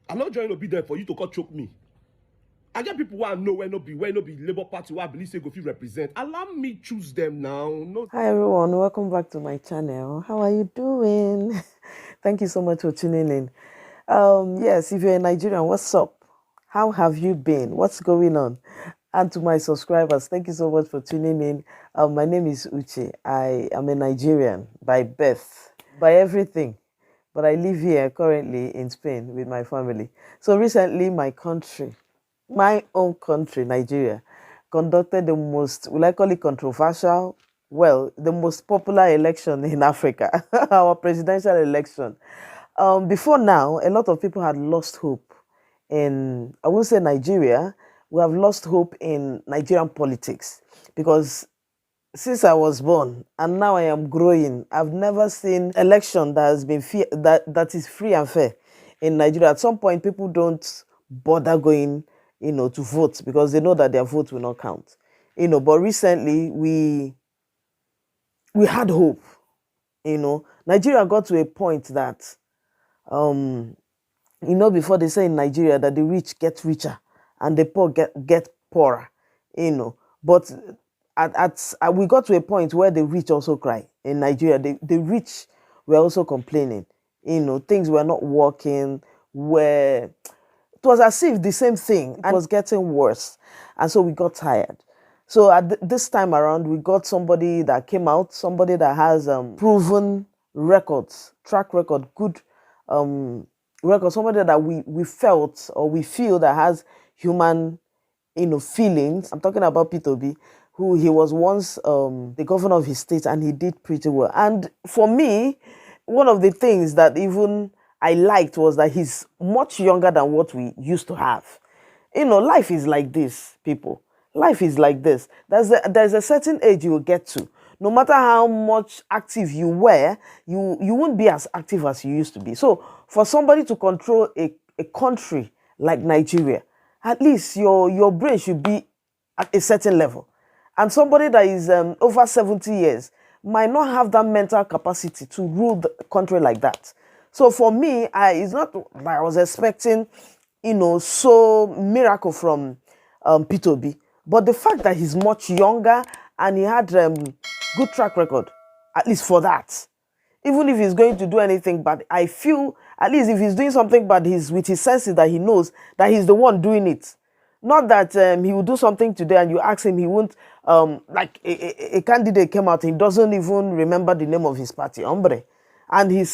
I'm not trying to be there for you to come choke me. I get people who I know where no be Labour Party, where I believe say go fit represent. Allow me choose them now. No. Hi everyone, welcome back to my channel. How are you doing? Thank you so much for tuning in. Yes, if you're in Nigeria, what's up? How have you been? What's going on? And to my subscribers, thank you so much for tuning in. My name is Uche. I am a Nigerian by birth, by everything, but I live here currently in Spain with my family. So recently, my own country, Nigeria, conducted the most, will I call it controversial? Well, the most popular election in Africa, our presidential election. Before now, a lot of people had lost hope in, I won't say Nigeria, we have lost hope in Nigerian politics because since I was born and now I am growing, I've never seen election that has been that is free and fair in Nigeria. At some point, people don't bother going, to vote because they know that their vote will not count. But recently we had hope. Nigeria got to a point that before they say in Nigeria that the rich get richer and the poor get poorer, But we got to a point where the rich also cry in Nigeria. The rich were also complaining. Things were not working. It was as if the same thing was getting worse, and so we got tired. So at this time around, we got somebody that came out, somebody that has proven records, track record, good record, somebody that we felt or we feel that has human, feelings. I'm talking about P2B, who he was once the governor of his state, and he did pretty well. And for me, one of the things that even I liked was that he's much younger than what we used to have. Life is like this, people. Life is like this. There's a certain age you will get to. No matter how much active you were, you won't be as active as you used to be. So for somebody to control a country like Nigeria, at least your brain should be at a certain level. And somebody that is over 70 years might not have that mental capacity to rule the country like that. So for me, it's not like I was expecting, so miracle from P2B. But the fact that he's much younger and he had good track record, at least for that. Even if he's going to do anything bad, I feel at least if he's doing something bad, he's with his senses that he knows that he's the one doing it. Not that he will do something today and you ask him, he won't, like a candidate came out, he doesn't even remember the name of his party, hombre. And his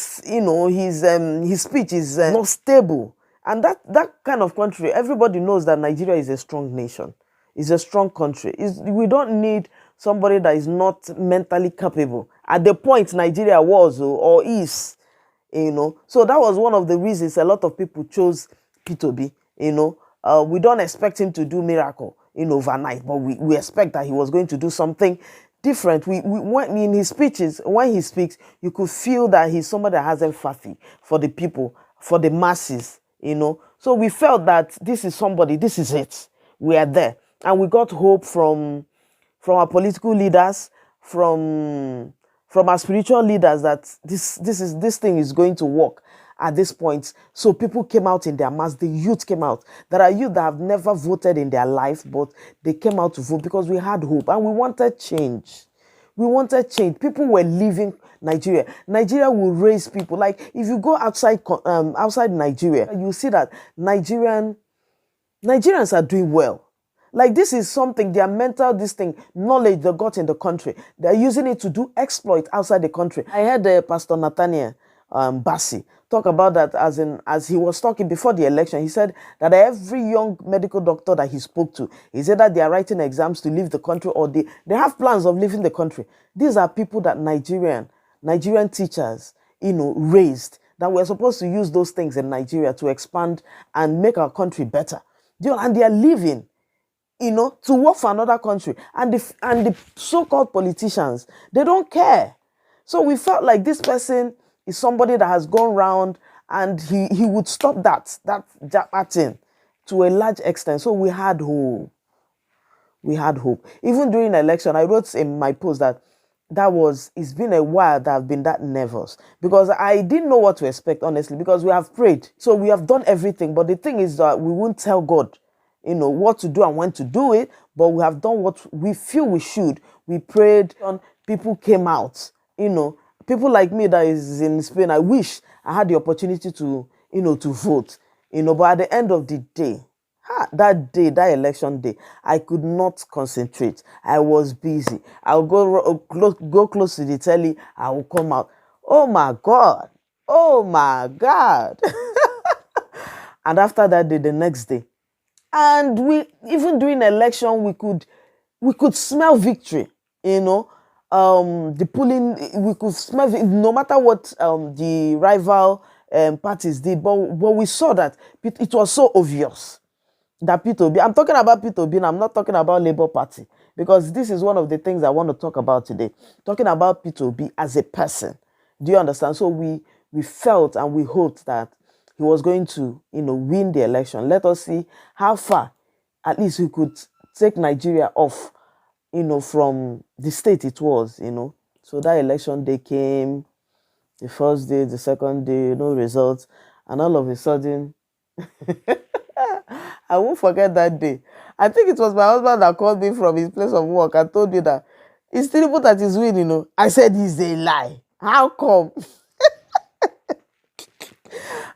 speech is not stable. And that kind of country, everybody knows that Nigeria is a strong nation. It's a strong country. We don't need somebody that is not mentally capable. At the point Nigeria was or is, So that was one of the reasons a lot of people chose P2B, we don't expect him to do miracle, overnight, but we expect that he was going to do something different. When in his speeches, when he speaks, you could feel that he's somebody that has empathy for the people, for the masses, So we felt that this is somebody, this is it. We are there. And we got hope from our political leaders, from our spiritual leaders that this thing is going to work at this point. So people came out in their mass, the youth came out. There are youth that have never voted in their life, but they came out to vote because we had hope and we wanted change. We wanted change. People were leaving Nigeria. Nigeria will raise people. Like if you go outside Nigeria, you see that Nigerians are doing well. Like this is something, their mental, knowledge they got in the country. They're using it to do exploit outside the country. I heard Pastor Nathaniel Bassi talk about that as he was talking before the election. He said that every young medical doctor that he spoke to, he said that they are writing exams to leave the country or they have plans of leaving the country. These are people that Nigerian teachers, raised, that we're supposed to use those things in Nigeria to expand and make our country better. And they are leaving, to work for another country. And the so-called politicians, they don't care. So we felt like this person is somebody that has gone round and he would stop that thing to a large extent. So we had hope. We had hope. Even during the election, I wrote in my post that it's been a while that I've been that nervous because I didn't know what to expect, honestly, because we have prayed. So we have done everything. But the thing is that we won't tell God, what to do and when to do it. But we have done what we feel we should. We prayed on, people came out, people like me that is in Spain. I wish I had the opportunity to, to vote, but at the end of the day, that day, that election day, I could not concentrate. I was busy. I'll go close to the telly. I will come out. Oh my God. Oh my God. And after that day, the next day, and we, even during election, we could smell victory. The polling, we could smell no matter what the rival parties did, but we saw that it was so obvious that P2B, I'm talking about P2B, and I'm not talking about Labour Party, because this is one of the things I want to talk about today. Talking about P2B as a person. Do you understand? So we felt and we hoped that he was going to, win the election. Let us see how far, at least, we could take Nigeria off, from the state it was, So that election day came, the first day, the second day, no results, and all of a sudden, I won't forget that day. I think it was my husband that called me from his place of work and told me that it's Tinubu that is winning. I said, it's a lie. How come?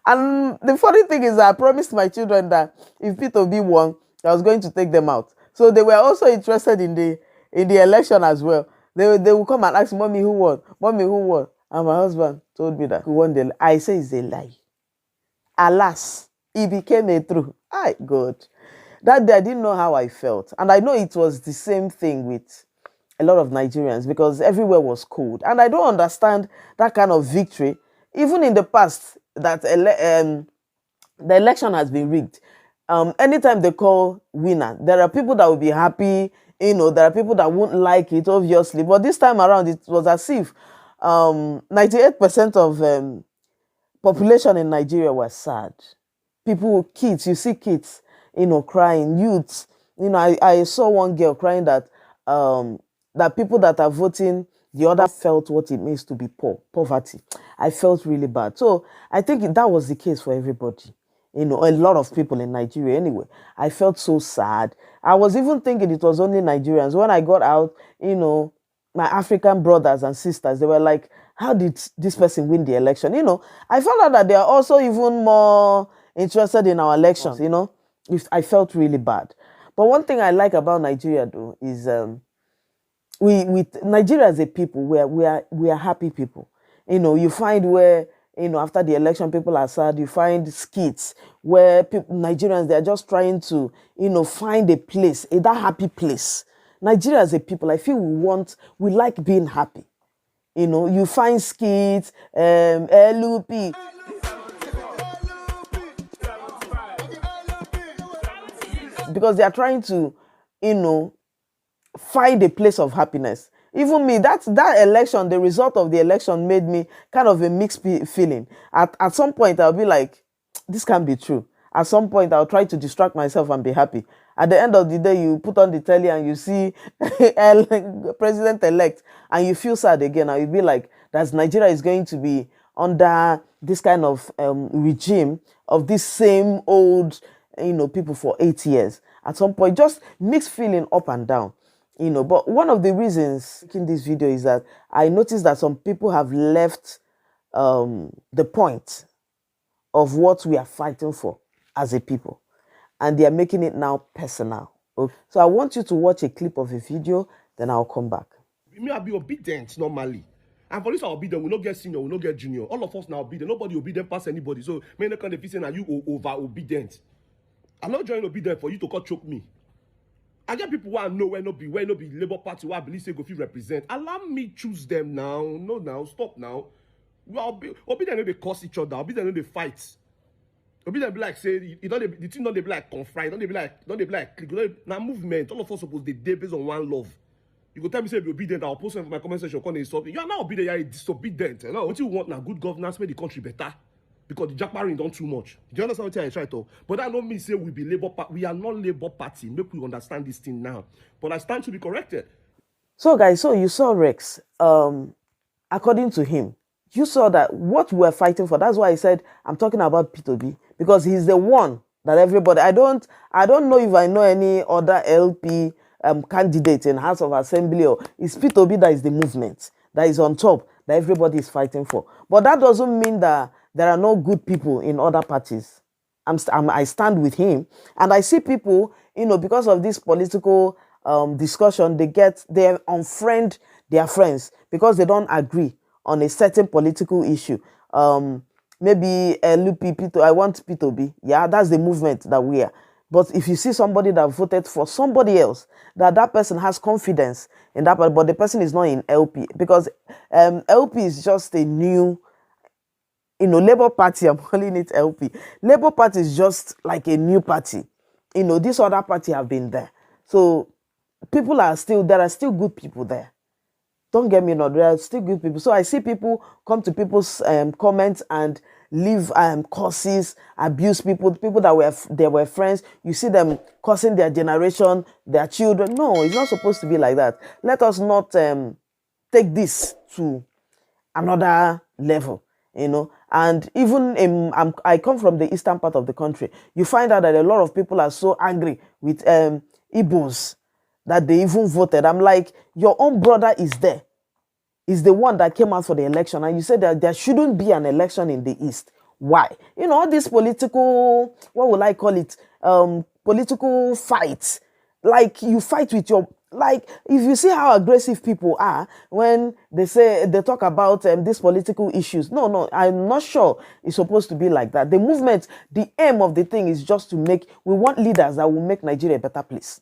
And the funny thing is, I promised my children that if P2B won, I was going to take them out. So they were also interested in the election as well. They will come and ask, Mommy, who won? Mommy, who won? And my husband told me that who won I say it's a lie. Alas, it became a truth. God. That day I didn't know how I felt. And I know it was the same thing with a lot of Nigerians because everywhere was cold. And I don't understand that kind of victory. Even in the past, that the election has been rigged. Anytime they call winner, there are people that will be happy. There are people that won't like it, obviously. But this time around, it was as if 98% of population in Nigeria was sad. People, kids, you see kids, crying, youths. I saw one girl crying that that people that are voting, the other felt what it means to be poor, poverty. I felt really bad. So I think that was the case for everybody. A lot of people in Nigeria anyway. I felt so sad. I was even thinking it was only Nigerians. When I got out, my African brothers and sisters, they were like, how did this person win the election? I found out that they are also even more interested in our elections, I felt really bad. But one thing I like about Nigeria though is we Nigeria as a people, we are happy people. You find where, after the election, people are sad. You find skits where Nigerians, they are just trying to, find a place, that happy place. Nigeria as a people, I feel we like being happy. You find skits, LUP. Because they are trying to, find a place of happiness. Even me, that election, the result of the election made me kind of a mixed feeling. At some point, I'll be like, this can't be true. At some point, I'll try to distract myself and be happy. At the end of the day, you put on the telly and you see president-elect and you feel sad again. And you'll be like, that Nigeria is going to be under this kind of regime of this same old, people for 8 years. At some point, just mixed feeling up and down. But one of the reasons making this video is that I noticed that some people have left the point of what we are fighting for as a people, and they are making it now personal. Okay? So I want you to watch a clip of a video, then I'll come back. Me, I'll be obedient normally. And for this, I'll obedient. We not get senior, we not get junior. All of us now obedient. Nobody obedient past anybody. So many kind of people saying, are you over obedient? I'm not joining obedient for you to cut choke me. I get people who I know where no be Labour Party, where I believe say go fit represent. Allow me choose them now. No, now stop now. Well, obedient no they curse each other. Obedient no they fight. Obedient be like say the thing don't they be like confront. Don't they be like click. Now movement. All of us supposed they based on one love. You go tell me say be obedient. I'll post them for my comment section. You are not obedient. You are disobedient. What you want now? Good governance, make the country better. Because the jackbarring done too much. Do you understand what I try to? But that don't mean say we be Labour Party. We are not Labour Party. Make we understand this thing now. But I stand to be corrected. So guys, so you saw Rex. According to him, you saw that what we're fighting for. That's why I said I'm talking about P2B, because he's the one that everybody. I don't know if I know any other LP candidate in House of Assembly, or it's P2B that is the movement that is on top that everybody is fighting for. But that doesn't mean that there are no good people in other parties. I stand with him, and I see people, because of this political discussion, they unfriend their friends because they don't agree on a certain political issue. Maybe LP, I want P2B. Yeah, that's the movement that we are. But if you see somebody that voted for somebody else, that person has confidence in that, but the person is not in LP, because LP is just a new, Labour Party, I'm calling it LP. Labour Party is just like a new party. This other party have been there. So there are still good people there. Don't get me wrong, there are still good people. So I see people come to people's comments and leave curses, abuse people that they were friends. You see them cursing their generation, their children. No, it's not supposed to be like that. Let us not take this to another level, And even I come from the eastern part of the country. You find out that a lot of people are so angry with Igbos that they even voted. I'm like, your own brother is there, is the one that came out for the election, and you said that there shouldn't be an election in the East. Why? All these political, what will I call it, political fights. Like, you fight with your, like, if you see how aggressive people are when they talk about these political issues. No, I'm not sure it's supposed to be like that. The movement, the aim of the thing is just we want leaders that will make Nigeria a better place.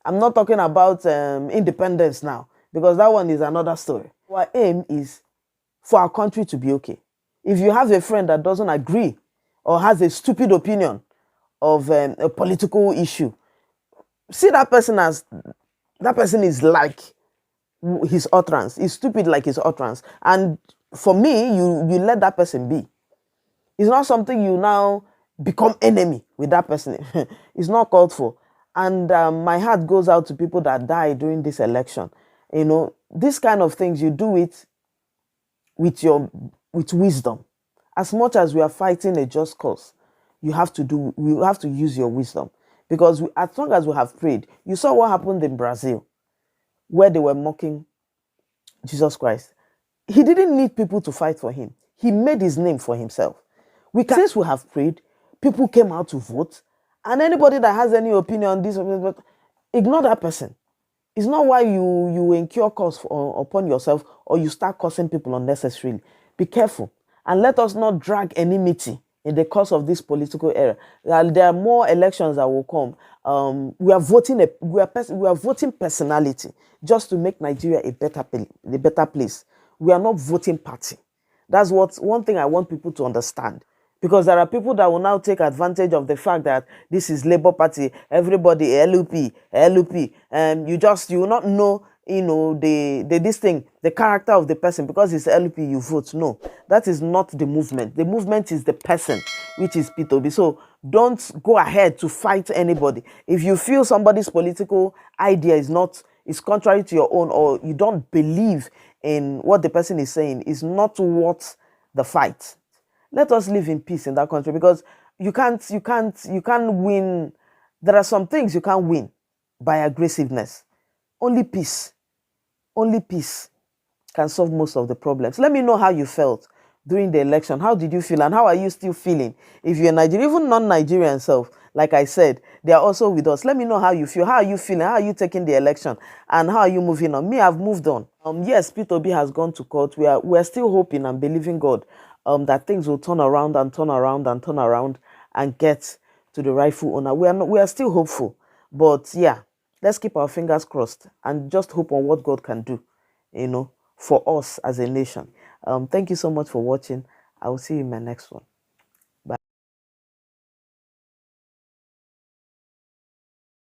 I'm not talking about independence now, because that one is another story. Our aim is for our country to be okay. If you have a friend that doesn't agree or has a stupid opinion of a political issue, see that person is like his utterance. He's stupid like his utterance. And for me, you let that person be. It's not something you now become enemy with that person. It's not called for. And my heart goes out to people that died during this election. This kind of things, you do it with wisdom. As much as we are fighting a just cause, you have to use your wisdom. Because as long as we have prayed, you saw what happened in Brazil, where they were mocking Jesus Christ. He didn't need people to fight for him. He made his name for himself. Since we have prayed, people came out to vote, and anybody that has any opinion on this, ignore that person. It's not why you incur curse upon yourself, or you start cursing people unnecessarily. Be careful, and let us not drag enmity in the course of this political era. There are more elections that will come. We are voting personality just to make Nigeria a better place. We are not voting party. That's one thing I want people to understand. Because there are people that will now take advantage of the fact that this is Labour Party, everybody LUP, you will not know, the character of the person because it's LP you vote. No, that is not the movement. The movement is the person, which is P2B. So don't go ahead to fight anybody. If you feel somebody's political idea is contrary to your own, or you don't believe in what the person is saying, is not worth the fight. Let us live in peace in that country, because you can't win. There are some things you can't win by aggressiveness. Only peace can solve most of the problems. Let me know how you felt during the election. How did you feel, and how are you still feeling? If you're Nigerian, even non-Nigerian self, like I said, they are also with us. Let me know how you feel. How are you feeling? How are you taking the election? And how are you moving on? Me, I've moved on. Yes, P2B has gone to court. We are still hoping and believing God that things will turn around and get to the rightful owner. We are still hopeful. But yeah, let's keep our fingers crossed and just hope on what God can do, for us as a nation. Thank you so much for watching. I will see you in my next one.